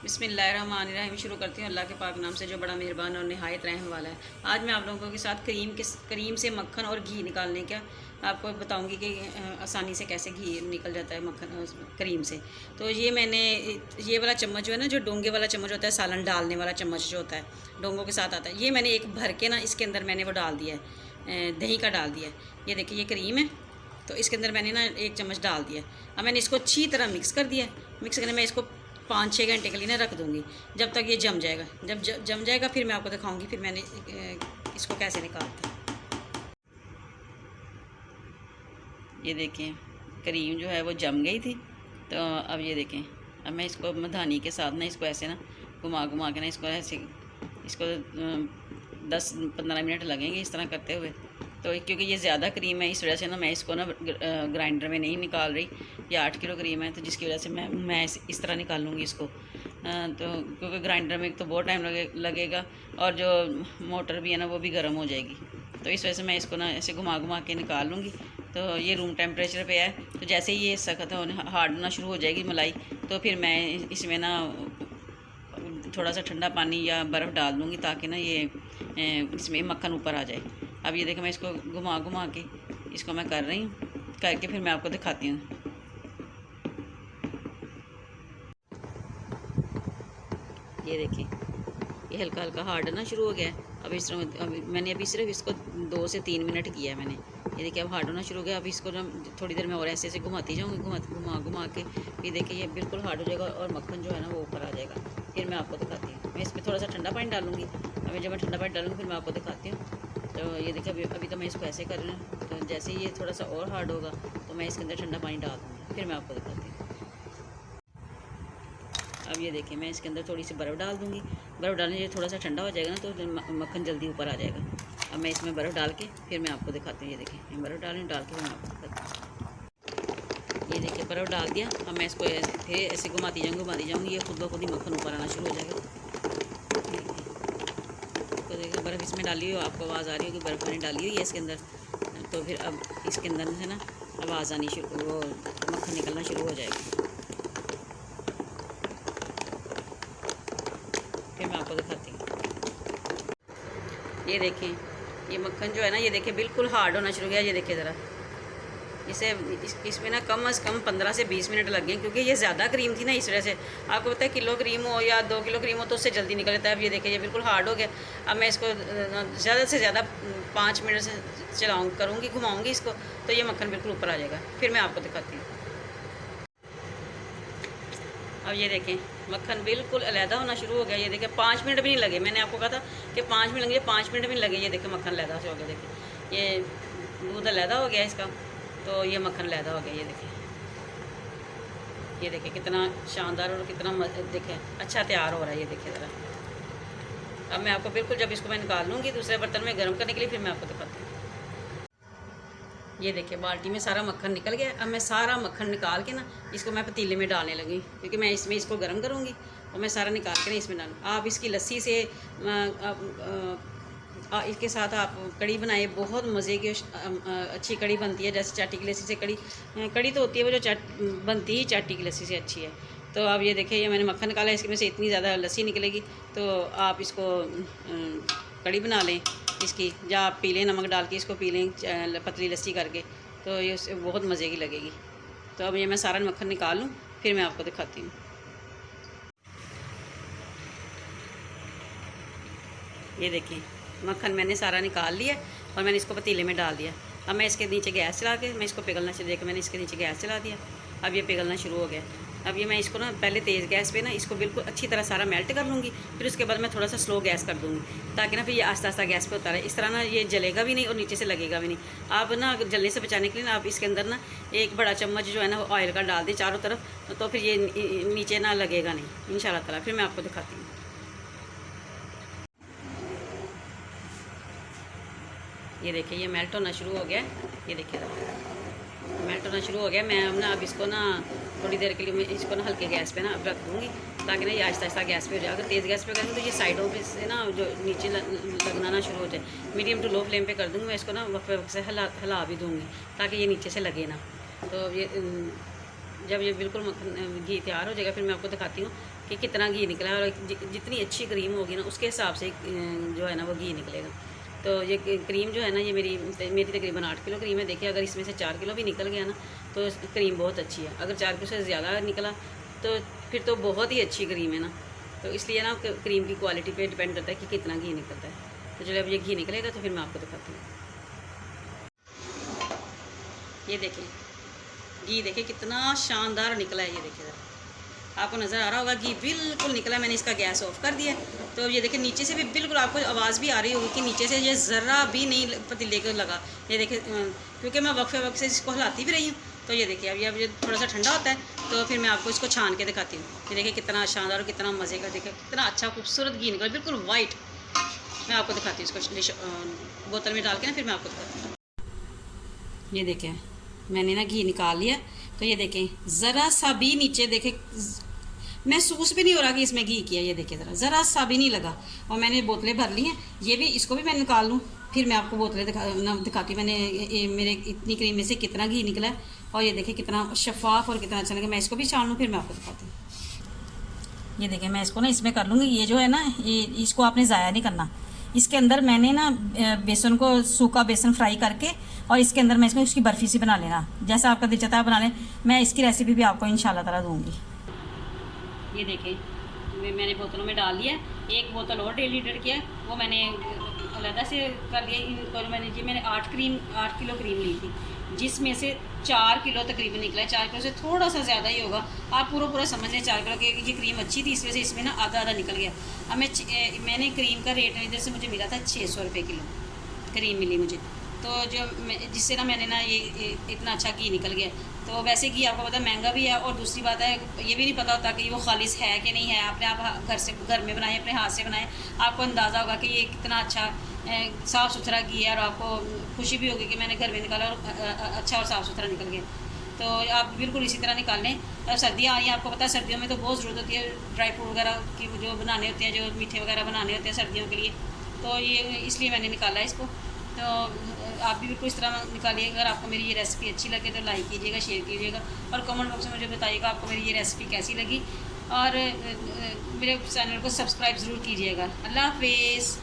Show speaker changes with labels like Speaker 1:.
Speaker 1: बिस्मिल्लाहिर्रहमानिर्रहीम। शुरू करती हूँ अल्लाह के पाक नाम से जो बड़ा मेहरबान और नहायत रहम वाला है। आज मैं आप लोगों के साथ क्रीम से मक्खन और घी निकालने का आपको बताऊंगी कि आसानी से कैसे घी निकल जाता है मक्खन क्रीम से। तो ये वाला चम्मच जो है ना, जो डोंगे वाला चम्मच होता है, सालन डालने वाला चम्मच जो होता है डोंगों के साथ आता है, ये मैंने एक भर के ना इसके अंदर मैंने वो डाल दिया है, दही का डाल दिया है। ये देखिए ये क्रीम है, तो इसके अंदर मैंने ना एक चम्मच डाल दिया। अब मैंने इसको अच्छी तरह मिक्स कर दिया। मिक्स करने में इसको 5-6 घंटे के लिए ना रख दूँगी, जब तक ये जम जाएगा। जब जम जाएगा फिर मैं आपको दिखाऊंगी फिर मैंने इसको कैसे निकालता। ये देखें क्रीम जो है वो जम गई थी। तो अब ये देखें, अब मैं इसको मधानी के साथ ना इसको ऐसे ना घुमा घुमा के ना इसको ऐसे इसको 10-15 मिनट लगेंगे इस तरह करते हुए। तो क्योंकि ये ज़्यादा क्रीम है, इस वजह से ना मैं इसको ना ग्राइंडर में नहीं निकाल रही। ये 8 किलो क्रीम है, तो जिसकी वजह से मैं इस तरह निकाल लूँगी इसको। तो क्योंकि ग्राइंडर में तो बहुत टाइम लगेगा और जो मोटर भी है ना वो भी गर्म हो जाएगी। तो इस वजह से मैं इसको ना ऐसे घुमा घुमा के निकाल लूँगी। तो ये रूम टेम्परेचर पे है, तो जैसे ही ये सख्त होने हार्ड होना शुरू हो जाएगी मलाई, तो फिर मैं इसमें ना थोड़ा सा ठंडा पानी या बर्फ़ डाल दूँगी, ताकि ना ये इसमें मक्खन ऊपर आ जाए। अब ये देखें, मैं इसको घुमा घुमा के इसको मैं कर रही हूँ, करके फिर मैं आपको दिखाती हूँ। ये देखिए ये हल्का हल्का हार्ड होना शुरू हो गया है। अब इस तरह मैंने अभी सिर्फ इसको 2 से 3 मिनट किया है मैंने। ये देखिए अब हार्ड होना शुरू हो गया। अब इसको ना थोड़ी देर में और ऐसे ऐसे घुमाती जाऊँगी, घुमा घुमा के। ये देखिए ये बिल्कुल हार्ड हो जाएगा और मक्खन जो है ना वो ऊपर आ जाएगा। फिर मैं आपको दिखाती हूँ। मैं इसमें थोड़ा सा ठंडा पानी डालूँगी। अभी जब मैं ठंडा पानी डालूँगी फिर मैं आपको दिखाती हूँ। तो ये देखिए अभी तो मैं इसको ऐसे कर रही हूँ। तो जैसे ही ये थोड़ा सा और हार्ड होगा तो मैं इसके अंदर ठंडा पानी डाल दूँगी, फिर मैं आपको दिखाती हूँ। अब ये देखिए मैं इसके अंदर थोड़ी सी बर्फ़ डाल दूँगी। बर्फ़ डालने से थोड़ा सा ठंडा हो जाएगा ना, तो मक्खन जल्दी ऊपर आ जाएगा। अब मैं इसमें बर्फ़ डाल के फिर मैं आपको दिखाती हूँ। ये देखिए मैं बर्फ़ डाल के मैं आपको दिखाती हूँ। ये देखिए बर्फ़ डाल दिया। अब मैं इसको फिर ऐसे घुमाती जाऊँगी। ये खुद ब खुद ही मक्खन ऊपर आना शुरू हो जाएगा। तो देखिए बर्फ़ इसमें डाली हो, आपको आवाज़ आ रही होगी बर्फ़ मैंने डाली हुई है इसके अंदर। तो फिर अब इसके अंदर से ना आवाज़ आनी शुरू, वो मक्खन निकलना शुरू हो जाएगा। फिर मैं आपको दिखाती हूँ। ये देखें ये मक्खन जो है ना, ये देखिए बिल्कुल हार्ड होना शुरू हो गया। ये देखिए ज़रा इसमें ना कम से कम 15 से 20 मिनट लग गए, क्योंकि ये ज़्यादा क्रीम थी ना, इस वजह से। आपको पता है किलो क्रीम हो या 2 किलो क्रीम हो तो उससे जल्दी निकल जाता है। अब ये देखिए ये बिल्कुल हार्ड हो गया। अब मैं इसको ज़्यादा से ज़्यादा 5 मिनट से करूँगी, घुमाऊँगी इसको, तो ये मक्खन बिल्कुल ऊपर आ जाएगा। फिर मैं आपको दिखाती हूँ। अब ये देखें मक्खन बिल्कुल अलहदा होना शुरू हो गया। ये देखें 5 मिनट भी नहीं लगे। मैंने आपको कहा था कि 5 मिनट लगेंगे, 5 मिनट भी नहीं लगे। ये देखें मक्खन अलहदा से हो गया। देखिए ये दूध अलहदा हो गया इसका, तो ये मक्खन अलहदा हो गया। ये देखें कितना शानदार और कितना देखें अच्छा तैयार हो रहा है। ये देखिए ज़रा। अब मैं आपको बिल्कुल जब इसको मैं निकाल लूँगी दूसरे बर्तन में गर्म करने के लिए, फिर मैं आपको दिखाती हूँ। ये देखिए बाल्टी में सारा मक्खन निकल गया। अब मैं सारा मक्खन निकाल के ना इसको मैं पतीले में डालने लगी, क्योंकि मैं इसमें इसको गर्म करूँगी और मैं सारा निकाल के ना इसमें डालूँ। आप इसकी लस्सी से इसके साथ आप कड़ी बनाए, बहुत मज़े की अच्छी कड़ी बनती है। जैसे चाटी की लस्सी से कड़ी तो होती है वो जो बनती ही चाटी की लस्सी से अच्छी है। तो अब ये देखिए ये मैंने मक्खन निकाला, इसमें से इतनी ज़्यादा लस्सी निकलेगी। तो आप इसको कड़ी बना लें इसकी, या आप पी लें नमक डाल के इसको पी लें पतली लस्सी करके, तो ये उससे बहुत मज़े की लगेगी। तो अब ये मैं सारा मक्खन निकाल लूँ, फिर मैं आपको दिखाती हूँ। ये देखिए मक्खन मैंने सारा निकाल लिया और मैंने इसको पतीले में डाल दिया। अब मैं इसके नीचे गैस चला के मैं इसको पिघलना शुरू, देखिए मैंने इसके नीचे गैस चला दिया। अब ये पिघलना शुरू हो गया। अब ये मैं इसको ना पहले तेज़ गैस पे ना इसको बिल्कुल अच्छी तरह सारा मेल्ट कर लूँगी, फिर उसके बाद मैं थोड़ा सा स्लो गैस कर दूँगी, ताकि ना फिर ये आस्ता आस्ता गैस पे होता रहे। इस तरह ना ये जलेगा भी नहीं और नीचे से लगेगा भी नहीं। आप ना जलने से बचाने के लिए ना आप इसके अंदर ना एक बड़ा चम्मच जो है ना ऑयल का डाल दें चारों तरफ, तो फिर ये नीचे ना लगेगा नहीं इंशाल्लाह ताला। फिर मैं आपको दिखाती हूँ। ये देखिए ये मेल्ट होना शुरू हो गया। ये देखिए मेल्ट होना शुरू हो गया। मैं अब इसको ना थोड़ी देर के लिए मैं इसको ना हल्के गैस पे ना अब रख दूँगी, ताकि ना ये आहिस्ता आहिस्ता गैस पे हो जाए। अगर तेज़ गैस पे करेंगे तो ये साइडों पे से ना जो नीचे लगना ना शुरू हो जाए। मीडियम टू लो फ्लेम पे कर दूँगी मैं इसको ना, वक्त से हिला भी दूँगी ताकि ये नीचे से लगे ना। तो ये जब ये बिल्कुल मक्खन घी तैयार हो जाएगा फिर मैं आपको दिखाती हूँ। कि कितना घी निकला है, और जितनी अच्छी क्रीम होगी ना उसके हिसाब से जो है ना वो घी निकलेगा। तो ये क्रीम जो है ना, ये मेरी तकरीबन 8 किलो क्रीम है। देखिए अगर इसमें से 4 किलो भी निकल गया ना तो क्रीम बहुत अच्छी है। अगर 4 किलो से ज़्यादा निकला तो फिर तो बहुत ही अच्छी क्रीम है ना। तो इसलिए ना क्रीम की क्वालिटी पे डिपेंड करता है कि कितना घी निकलता है। तो चलो अब ये घी निकलेगा तो फिर मैं आपको दिखाती हूँ। ये देखिए घी देखिए कितना शानदार निकला है। ये देखिए आपको नज़र आ रहा होगा घी बिल्कुल निकला। मैंने इसका गैस ऑफ कर दिया। तो ये देखिए नीचे से भी बिल्कुल आपको आवाज़ भी आ रही होगी कि नीचे से ये ज़रा भी नहीं पतीले को लगा। ये देखिए क्योंकि मैं वक्फे से इसको हिलाती भी रही हूँ। तो ये देखिए अब ये थोड़ा सा ठंडा होता है तो फिर मैं आपको इसको छान के दिखाती हूँ। ये देखिए कितना शानदार और कितना मज़े का, देखिए कितना अच्छा खूबसूरत घी निकला, बिल्कुल वाइट। मैं आपको दिखाती हूँ इसको बोतल में डाल के ना, फिर मैं आपको दिखाती हूँ। ये देखें मैंने ना घी निकाल लिया। तो ये देखें ज़रा सा भी नीचे देखें महसूस भी नहीं हो रहा कि इसमें घी किया। ये देखिए ज़रा सा भी नहीं लगा। और मैंने बोतलें भर ली हैं। ये भी इसको भी मैं निकाल लूँ, फिर मैं आपको बोतलें दिखाती हूँ मैंने मेरे इतनी क्रीम में से कितना घी निकला है। और ये देखिए कितना शफाफ और कितना अच्छा लगा। मैं इसको भी छान लूँ, फिर मैं आपको दिखाती हूँ। ये देखिए मैं इसको ना इसमें कर लूँगी। ये जो है ना ये इसको आपने ज़ाया नहीं करना। इसके अंदर मैंने ना बेसन को सूखा बेसन फ्राई करके और इसके अंदर मैं इसमें उसकी बर्फ़ी सी बना लेना, जैसा आपका दिल चाहता है बना लें। मैं इसकी रेसिपी भी आपको इंशाल्लाह ताला दूँगी। ये देखें मैंने बोतलों में डाल लिया। एक बोतल और 1.5 लीटर की है, वो मैंने अलहदा से कर लिया। इनको मैंने 8 किलो क्रीम ली थी, जिसमें से 4 किलो तकरीबन निकला है। 4 किलो से थोड़ा सा ज़्यादा ही होगा। आप पूरा समझ लें 4 किलो की। ये क्रीम अच्छी थी इस वजह से इसमें ना आधा निकल गया। अब मैंने क्रीम का रेट इधर से मुझे मिला था 600 रुपये किलो क्रीम मिली मुझे। तो जिससे ना मैंने ना ये इतना अच्छा घी निकल गया। तो वैसे घी आपको पता महंगा भी है, और दूसरी बात है ये भी नहीं पता होता कि वो खालिस है कि नहीं है। आपने आप घर में बनाए, अपने हाथ से बनाए, आपको अंदाज़ा होगा कि ये कितना अच्छा साफ़ सुथरा घी है। और आपको खुशी भी होगी कि मैंने घर में निकाला और अच्छा और साफ़ सुथरा निकल गया। तो आप बिल्कुल इसी तरह निकाल लें। अब सर्दियाँ आ रही हैं, आपको पता है सर्दियों में तो बहुत ज़रूरत होती है ड्राई फ्रूट वगैरह की, जो बनाने होते हैं, जो मीठे वगैरह बनाने होते हैं सर्दियों के लिए। तो ये इसलिए मैंने निकाला है इसको। तो आप भी बिल्कुल इस तरह निकालिए। अगर आपको मेरी ये रेसिपी अच्छी लगे तो लाइक कीजिएगा, शेयर कीजिएगा, और कमेंट बॉक्स में मुझे बताइएगा आपको मेरी ये रेसिपी कैसी लगी। और मेरे चैनल को सब्सक्राइब ज़रूर कीजिएगा। अल्लाह हाफिज़।